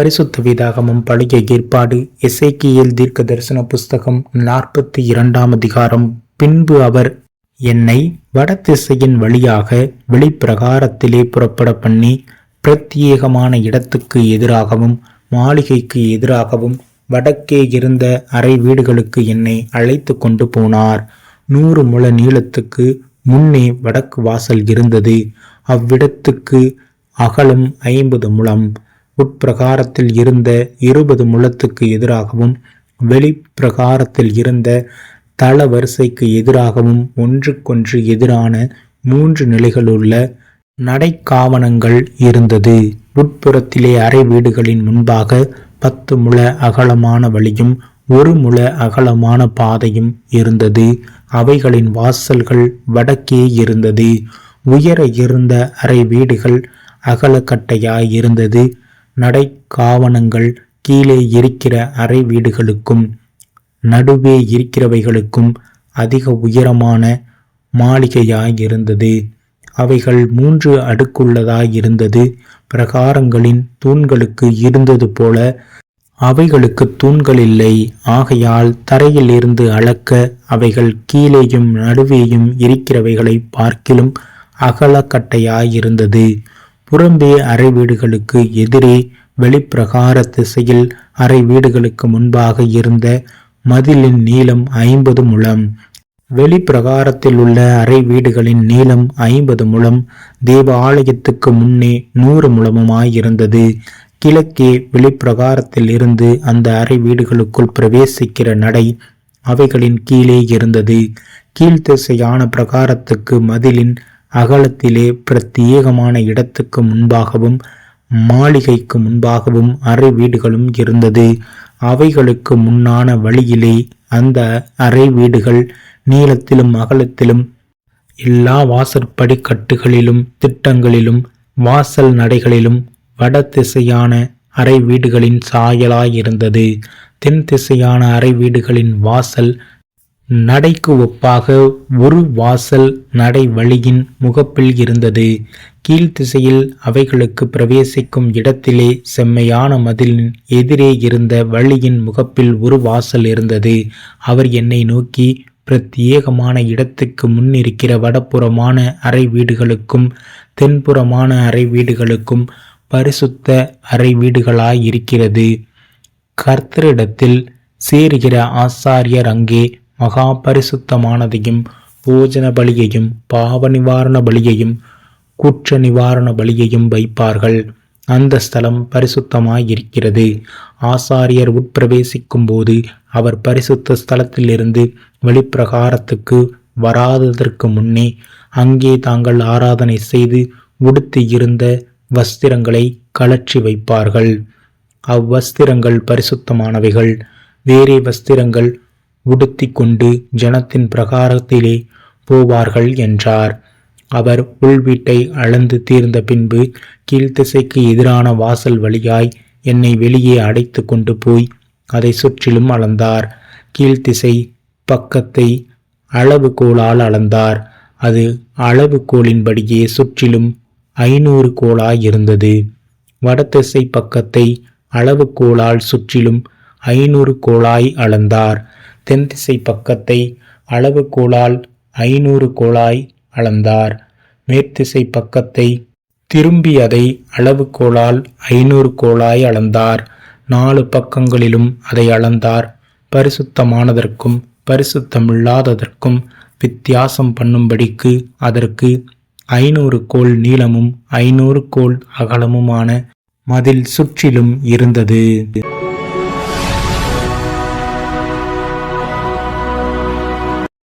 பரிசுத்த வேதாகமம் பழைய ஏற்பாடு எசேக்கியேல் தீர்க்க தரிசன புஸ்தகம் 42 அதிகாரம். பின்பு அவர் என்னை வடதிசையின் வழியாக வெளிப்பிரகாரத்திலே புறப்பட பண்ணி பிரத்யேகமான இடத்துக்கு எதிராகவும் மாளிகைக்கு எதிராகவும் வடக்கே இருந்த அறை வீடுகளுக்கு என்னை அழைத்து கொண்டு போனார். 100 முழ நீளத்துக்கு முன்னே வடக்கு வாசல் இருந்தது. அவ்விடத்துக்கு அகலம் 50 முழம். உட்பிரகாரத்தில் இருந்த 20 முழத்துக்கு எதிராகவும் வெளிப்பிரகாரத்தில் இருந்த தள வரிசைக்கு எதிராகவும் ஒன்றுக்கொன்று எதிரான 3 நிலைகளுள்ள நடைக்காவணங்கள் இருந்தது. உட்புறத்திலே அறை வீடுகளின் முன்பாக 10 முழ அகலமான வழியும் 1 முழ அகலமான பாதையும் இருந்தது. அவைகளின் வாசல்கள் வடக்கே இருந்தது. உயர இருந்த அறை வீடுகள் அகலக்கட்டையாய் இருந்தது. நடைக்காவணங்கள் கீழே இருக்கிற அறை வீடுகளுக்கும் நடுவே இருக்கிறவைகளுக்கும் அதிக உயரமான மாளிகையாய் இருந்தது. அவைகள் 3 அடுக்குள்ளதாய் இருந்தது. பிரகாரங்களின் தூண்களுக்கு இருந்தது போல அவைகளுக்கு தூண்கள் இல்லை. ஆகையால் தரையில் இருந்து அளக்க அவைகள் கீழேயும் நடுவேயும் இருக்கிறவைகளை பார்க்கிலும் அகலக்கட்டையாயிருந்தது. புறம்பே அறை வீடுகளுக்கு எதிரே வெளிப்பிரகார திசையில் அறை வீடுகளுக்கு முன்பாக இருந்த மதிலின் நீளம் 50 முழம். வெளிப்பிரகாரத்தில் உள்ள அறை வீடுகளின் நீளம் 50 முழம். தேவ ஆலயத்துக்கு முன்னே 100 முழமுமாயிருந்தது. கிழக்கே வெளிப்பிரகாரத்தில் இருந்து அந்த அறை வீடுகளுக்குள் பிரவேசிக்கிற நடை அவைகளின் கீழே இருந்தது. கீழ்த்திசையான பிரகாரத்துக்கு மதிலின் அகலத்திலே பிரத்யேகமான இடத்துக்கு முன்பாகவும் மாளிகைக்கு முன்பாகவும் அறை வீடுகளும் இருந்தது. அவைகளுக்கு முன்னான வழியிலே அந்த அறை வீடுகள் நீளத்திலும் அகலத்திலும் எல்லா வாசற்படி கட்டுகளிலும் திட்டங்களிலும் வாசல் நடைகளிலும் வட திசையான அறை வீடுகளின் சாயலாயிருந்தது. தென் திசையான அறை வீடுகளின் வாசல் நடைக்கு ஒப்பாக ஒரு வாசல் நடை வழியின் முகப்பில் இருந்தது. கீழ்த்திசையில் அவைகளுக்கு பிரவேசிக்கும் இடத்திலே செம்மையான மதிலின் எதிரே இருந்த வழியின் முகப்பில் ஒரு வாசல் இருந்தது. அவர் என்னை நோக்கி, பிரத்யேகமான இடத்துக்கு முன்னிருக்கிற வடப்புறமான அறை வீடுகளுக்கும் தென்புறமான அறை வீடுகளுக்கும் பரிசுத்த அறை வீடுகளாயிருக்கிறது. கர்த்தரிடத்தில் சேருகிற ஆசாரியர் அங்கே மகா பரிசுத்தமானதையும் போஜன பலியையும் பாவ நிவாரண பலியையும் குற்ற நிவாரண பலியையும் வைப்பார்கள். அந்த ஸ்தலம் பரிசுத்தமாயிருக்கிறது. ஆசாரியர் உட்பிரவேசிக்கும் போது அவர் பரிசுத்த ஸ்தலத்திலிருந்து வெளிப்பிரகாரத்துக்கு வராததற்கு முன்னே அங்கே தாங்கள் ஆராதனை செய்து உடுத்தி இருந்த வஸ்திரங்களை கழற்றி வைப்பார்கள். அவ்வஸ்திரங்கள் பரிசுத்தமானவைகள். வேறே வஸ்திரங்கள் உடுத்தி கொண்டு ஜனத்தின் பிரகாரத்திலே போவார்கள் என்றார். அவர் உள்வீட்டை அளந்து தீர்ந்த பின்பு கீழ்த்திசைக்கு எதிரான வாசல் வழியாய் என்னை வெளியே அடைத்து கொண்டு போய் அதை சுற்றிலும் அளந்தார். கீழ்த்திசை பக்கத்தை அளவுகோலால் அளந்தார். அது அளவுகோலின்படியே சுற்றிலும் 500 கோலாய் இருந்தது. வடதிசை பக்கத்தை அளவுகோலால் சுற்றிலும் 500 கோலாய் அளந்தார். தென்திசை பக்கத்தை அளவுகோலால் 500 கோலாய் அளந்தார். மேற்திசை பக்கத்தை திரும்பி அதை அளவுகோலால் 500 கோலாய் அளந்தார். 4 பக்கங்களிலும் அதை அளந்தார். பரிசுத்தமானதற்கும் பரிசுத்தமில்லாததற்கும் வித்தியாசம் பண்ணும்படிக்கு அதற்கு 500 கோல் நீளமும் 500 கோல் அகலமுமான மதில் சுற்றிலும் இருந்தது.